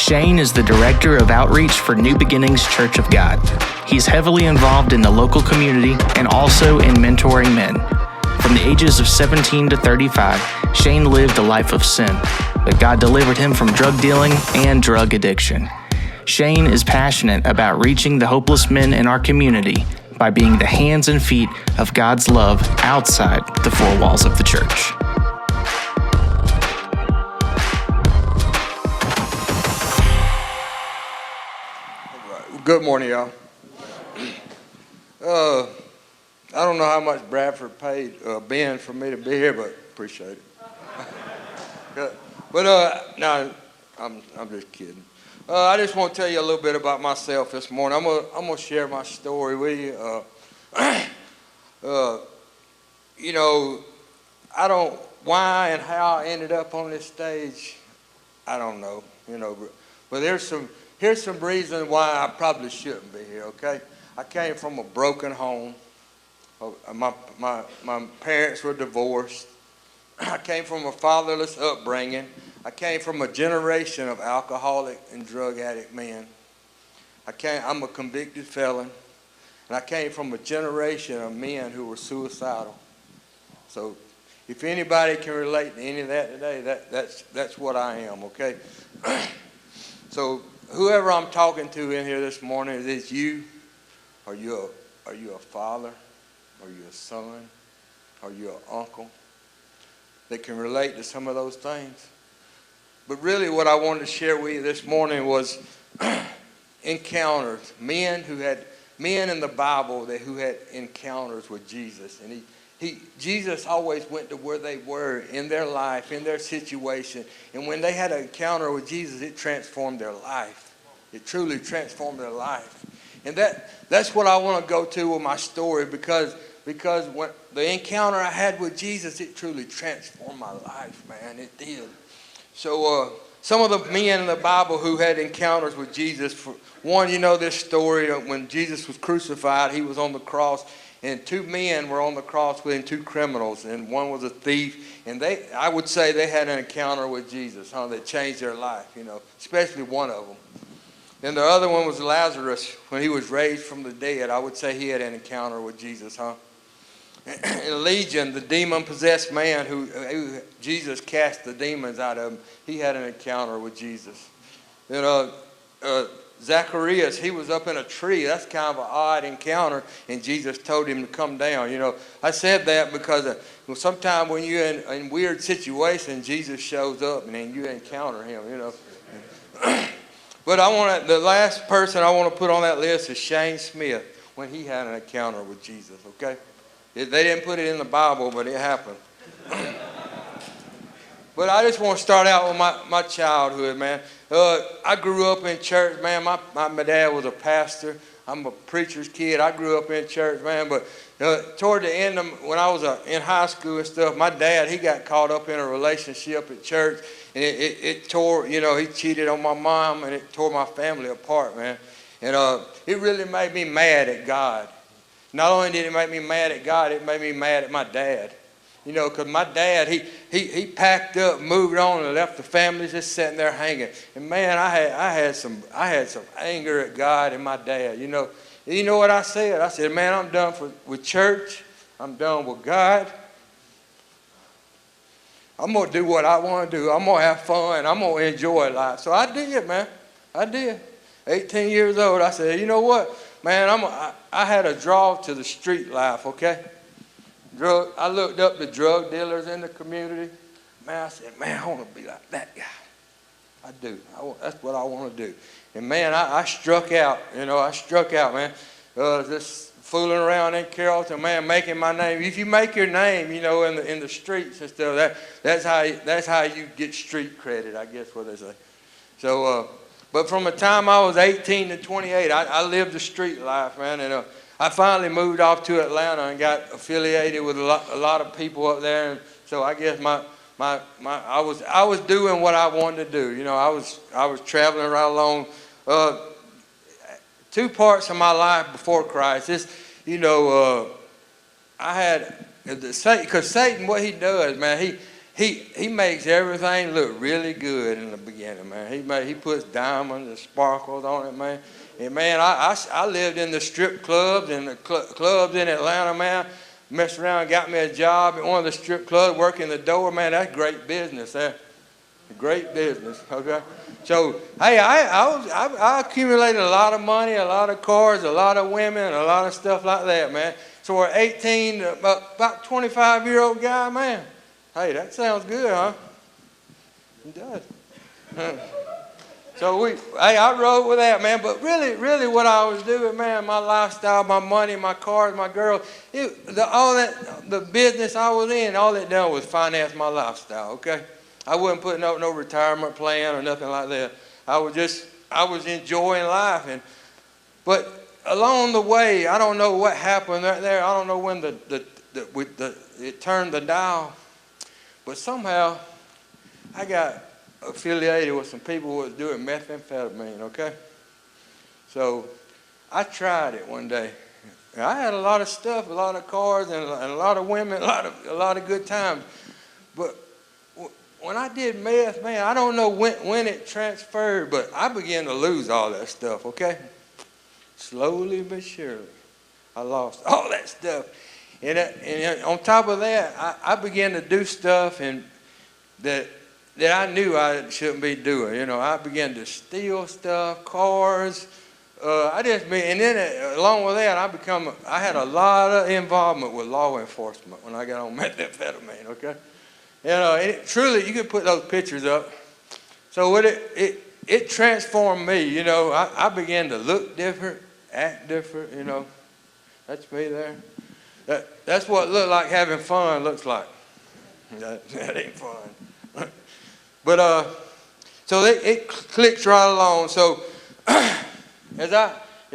Shane is the Director of Outreach for New Beginnings Church of God. He's heavily involved in the local community and also in mentoring men. From the ages of 17 to 35, Shane lived a life of sin, but God delivered him from drug dealing and drug addiction. Shane is passionate about reaching the hopeless men in our community by being the hands and feet of God's love outside the four walls of the church. Good morning, y'all. I don't know how much Bradford paid Ben for me to be here, but appreciate it. No, I'm just kidding. I just want to tell you a little bit about myself this morning. I'm gonna share my story with you. You know, why and how I ended up on this stage, I don't know. You know, but here's some reason why I probably shouldn't be here. Okay, I came from a broken home. My parents were divorced. I came from a fatherless upbringing. I came from a generation of alcoholic and drug addict men. I'm a convicted felon, and I came from a generation of men who were suicidal. So if anybody can relate to any of that today, that's what I am, okay? So whoever I'm talking to in here this morning, is it you? Are you a father? Are you a son? Are you an uncle that can relate to some of those things? But really what I wanted to share with you this morning was encounters, men in the Bible who had encounters with Jesus. And Jesus always went to where they were in their life, in their situation. And when they had an encounter with Jesus, it transformed their life. It truly transformed their life. And that's what I want to go to with my story, because when the encounter I had with Jesus, it truly transformed my life, man. It did. So some of the men in the Bible who had encounters with Jesus, for one, you know this story of when Jesus was crucified, he was on the cross, and two men were on the cross with him, two criminals, and one was a thief, and I would say they had an encounter with Jesus, that changed their life, you know, especially one of them. And the other one was Lazarus. When he was raised from the dead, I would say he had an encounter with Jesus, And Legion, the demon-possessed man who Jesus cast the demons out of him, he had an encounter with Jesus. And Zacharias, he was up in a tree. That's kind of an odd encounter, and Jesus told him to come down. You know, I said that because sometimes when you're in weird situations, Jesus shows up, and then you encounter him, you know. But the last person I want to put on that list is Shane Smith, when he had an encounter with Jesus, okay? They didn't put it in the Bible, but it happened. But I just want to start out with my childhood, man. I grew up in church, man. My dad was a pastor. I'm a preacher's kid. I grew up in church, man. But toward the end, when I was in high school and stuff, my dad, he got caught up in a relationship at church. And it tore, you know, he cheated on my mom, and it tore my family apart, man. And it really made me mad at God. Not only did it make me mad at God, it made me mad at my dad. You know, because my dad, he packed up, moved on, and left the family just sitting there hanging. And man, I had some anger at God and my dad. You know what I said? I said, man, I'm done with church. I'm done with God. I'm gonna do what I want to do. I'm gonna have fun. I'm gonna enjoy life. So I did, man. I did. 18 years old. I said, you know what, man? I had a draw to the street life. Okay. I looked up the drug dealers in the community. Man, I said, man, I want to be like that guy. I do. That's what I want to do. And man, I struck out. You know, I struck out, man. Just fooling around in Carrollton, man, making my name. If you make your name, you know, in the streets and stuff, that's how you get street credit, I guess what they say. So, but from the time I was 18 to 28, I lived the street life, man, and I finally moved off to Atlanta and got affiliated with a lot of people up there, and so I guess I was doing what I wanted to do. You know, I was traveling right along. Two parts of my life before Christ. I had because Satan, what he does, man, he makes everything look really good in the beginning, man. He puts diamonds and sparkles on it, man. And man, I lived in the strip clubs and the clubs in Atlanta, man. Messed around and got me a job at one of the strip clubs, working the door, man. That's great business there. Great business, okay? So, hey, I accumulated a lot of money, a lot of cars, a lot of women, a lot of stuff like that, man. So we're 18, about 25-year-old guy, man. Hey, that sounds good, huh? It does. So I rode with that, man. But really what I was doing, man, my lifestyle, my money, my cars, my girls, the business I was in, all it done was finance my lifestyle, okay? I wasn't putting up no retirement plan or nothing like that. I was enjoying life. But along the way, I don't know what happened right there. I don't know when it turned the dial. But somehow I got affiliated with some people who was doing methamphetamine, okay? So I tried it one day. I had a lot of stuff, a lot of cars, and a lot of women, a lot of good times. But when I did meth, man, I don't know when it transferred, but I began to lose all that stuff, okay? Slowly but surely, I lost all that stuff. And on top of that, I began to do stuff that I knew I shouldn't be doing. You know, I began to steal stuff, cars. And then along with that, I had a lot of involvement with law enforcement when I got on methamphetamine, okay? Truly, you can put those pictures up. So it transformed me, you know. I began to look different, act different, you know. That's me there. That's what look like having fun looks like. That ain't fun. But so it clicks right along. So as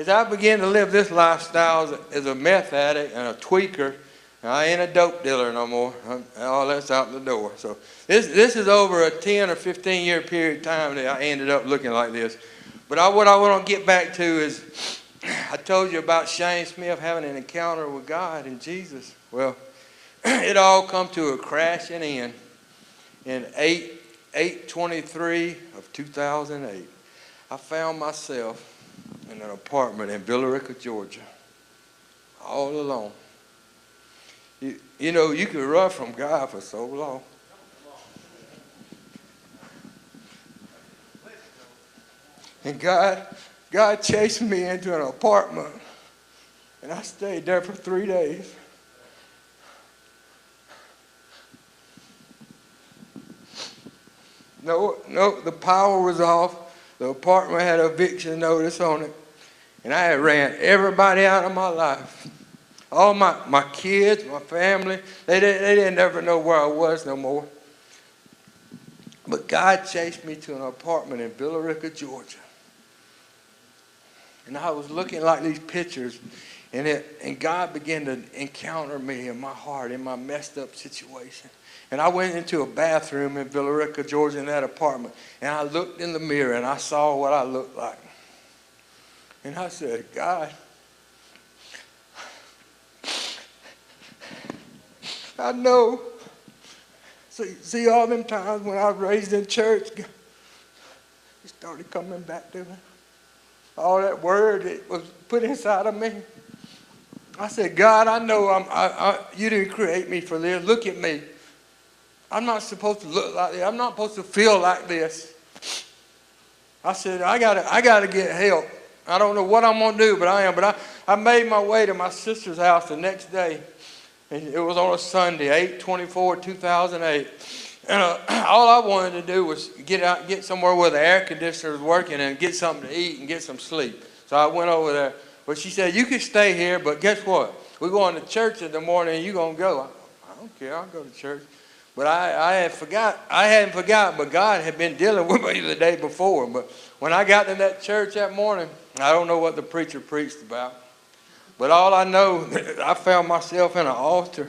I began to live this lifestyle as a meth addict and a tweaker, I ain't a dope dealer no more. All that's out the door. So this is over a 10 or 15 year period of time that I ended up looking like this. But what I want to get back to is, I told you about Shane Smith having an encounter with God and Jesus. Well, it all come to a crashing end in 8/23 of 2008. I found myself in an apartment in Villa Rica, Georgia, all alone. You know, you could run from God for so long. And God chased me into an apartment, and I stayed there for 3 days. No, the power was off. The apartment had eviction notice on it, and I had ran everybody out of my life. All my kids, my family, they didn't ever know where I was no more. But God chased me to an apartment in Villa Rica, Georgia. And I was looking like these pictures, and God began to encounter me in my heart, in my messed up situation. And I went into a bathroom in Villa Rica, Georgia, in that apartment, and I looked in the mirror, and I saw what I looked like. And I said, God, I know. See all them times when I was raised in church, it started coming back to me. All that word that was put inside of me. I said, God, I know you didn't create me for this. Look at me. I'm not supposed to look like this. I'm not supposed to feel like this. I said, I gotta get help. I don't know what I'm gonna do, but I am. But I made my way to my sister's house the next day. And it was on a Sunday, 8/24/2008. And all I wanted to do was get somewhere where the air conditioner was working and get something to eat and get some sleep. So I went over there. But she said, you can stay here, but guess what? We're going to church in the morning and you're going to go. I don't care. I'll go to church. But I hadn't forgotten, but God had been dealing with me the day before. But when I got to that church that morning, I don't know what the preacher preached about. But all I know, I found myself in an altar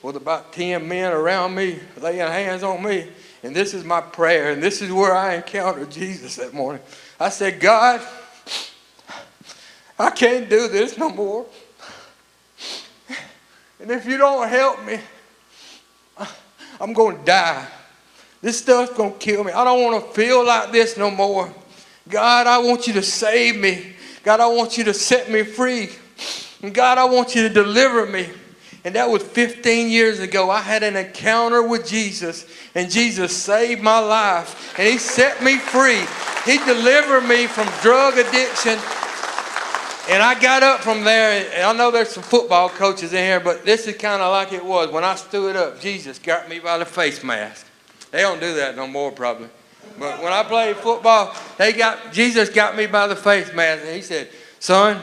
with about 10 men around me, laying hands on me. And this is my prayer, and this is where I encountered Jesus that morning. I said, God, I can't do this no more. And if you don't help me, I'm going to die. This stuff's going to kill me. I don't want to feel like this no more. God, I want you to save me. God, I want you to set me free. And God, I want you to deliver me. And that was 15 years ago. I had an encounter with Jesus, and Jesus saved my life, and he set me free. He delivered me from drug addiction. And I got up from there, and I know there's some football coaches in here, but this is kind of like it was. When I stood up, Jesus got me by the face mask. They don't do that no more probably. But when I played football, Jesus got me by the face mask, and he said, son,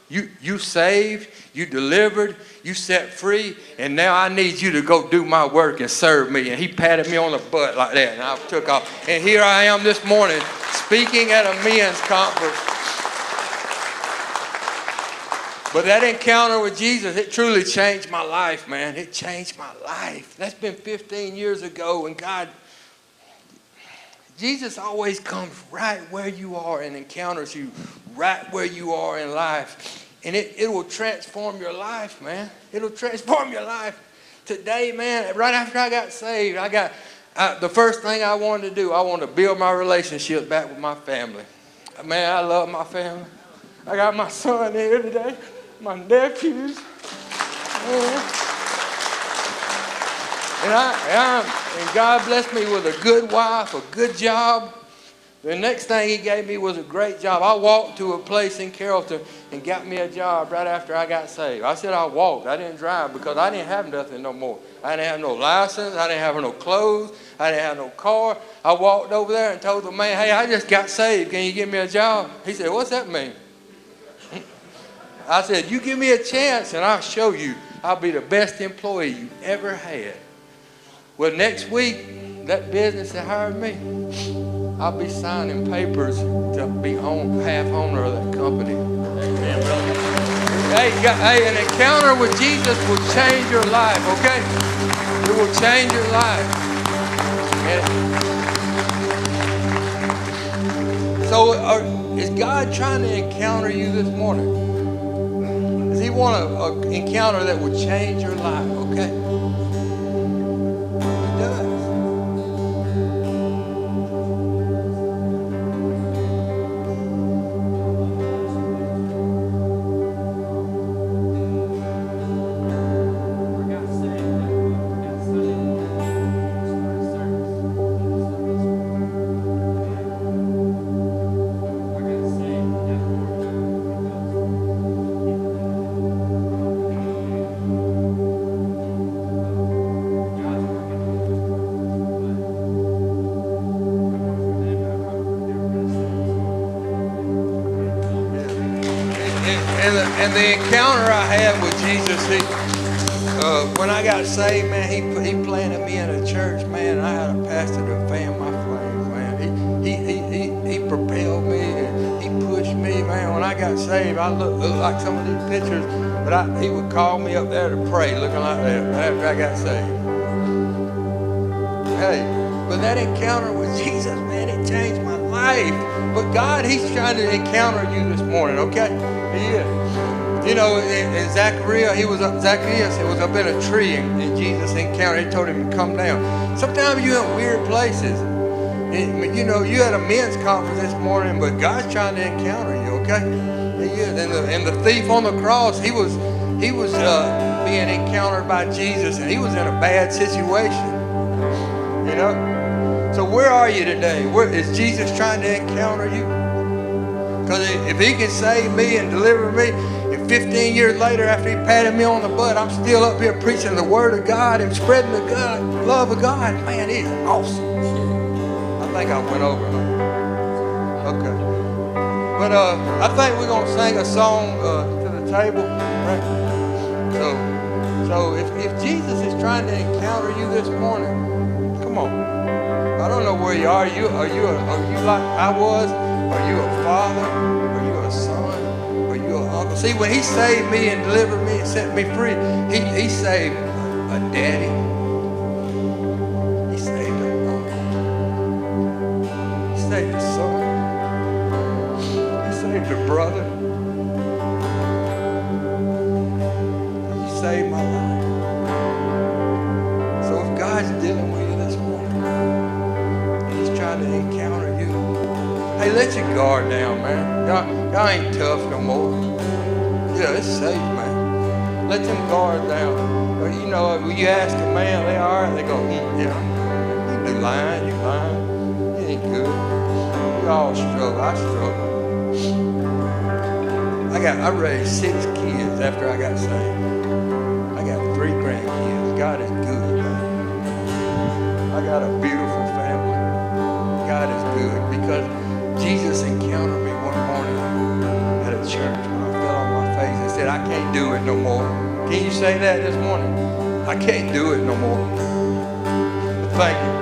you saved, you delivered, you set free, and now I need you to go do my work and serve me. And he patted me on the butt like that, and I took off. And here I am this morning speaking at a men's conference. But that encounter with Jesus, it truly changed my life, man. It changed my life. That's been 15 years ago, and Jesus always comes right where you are and encounters you right where you are in life. And it will transform your life, man. It'll transform your life. Today, man, right after I got saved, the first thing I wanted to do, I wanted to build my relationship back with my family. Man, I love my family. I got my son here today, my nephews. And God blessed me with a good wife, a good job. The next thing he gave me was a great job. I walked to a place in Carrollton and got me a job right after I got saved. I said I walked. I didn't drive because I didn't have nothing no more. I didn't have no license. I didn't have no clothes. I didn't have no car. I walked over there and told the man, hey, I just got saved. Can you give me a job? He said, what's that mean? I said, you give me a chance and I'll show you. I'll be the best employee you ever had. Well, next week, that business that hired me, I'll be signing papers to be half owner of that company. Amen, brother. Hey, an encounter with Jesus will change your life, okay? It will change your life. So is God trying to encounter you this morning? Does he want an encounter that will change your life, okay? And the encounter I had with Jesus, when I got saved, man, he planted me in a church, man, and I had a pastor to fan my flames, man. He propelled me, and he pushed me, man. When I got saved, I looked like some of these pictures, but he would call me up there to pray, looking like that after I got saved. Hey, but that encounter with Jesus, man, it changed my life. But God, he's trying to encounter you this morning, okay? He is. You know, in Zacchaeus, he was up in a tree, and Jesus encountered. He told him to come down. Sometimes you're in weird places. You know, you had a men's conference this morning, but God's trying to encounter you, okay? He is. And the thief on the cross, he was being encountered by Jesus, and he was in a bad situation. You know? So where are you today? Where is Jesus trying to encounter you? Because if he can save me and deliver me, and 15 years later, after he patted me on the butt, I'm still up here preaching the word of God and spreading the love of God. Man, he's awesome. I think I went over. Okay. But I think we're going to sing a song to the table. Right? So if Jesus is trying to encounter you this morning, come on. I don't know where you are. Are you like I was? Are you a father? Are you a son? Are you an uncle? See, when he saved me and delivered me and set me free, he saved a daddy. He saved an uncle. He saved a son. He saved a brother. He saved my life. So if God's dealing Hey, let your guard down, man. Y'all ain't tough no more. Yeah, it's safe, man. Let them guard down. But you know, when you ask a man, they all right, they go, yeah, you lying, you lying. You ain't good. We all struggle. I struggle. I raised 6 kids after I got saved. I got 3 grandkids. God is good, man. I got a beautiful family. God is good because Jesus encountered me one morning at a church when I fell on my face. He said, I can't do it no more. Can you say that this morning? I can't do it no more. But thank you.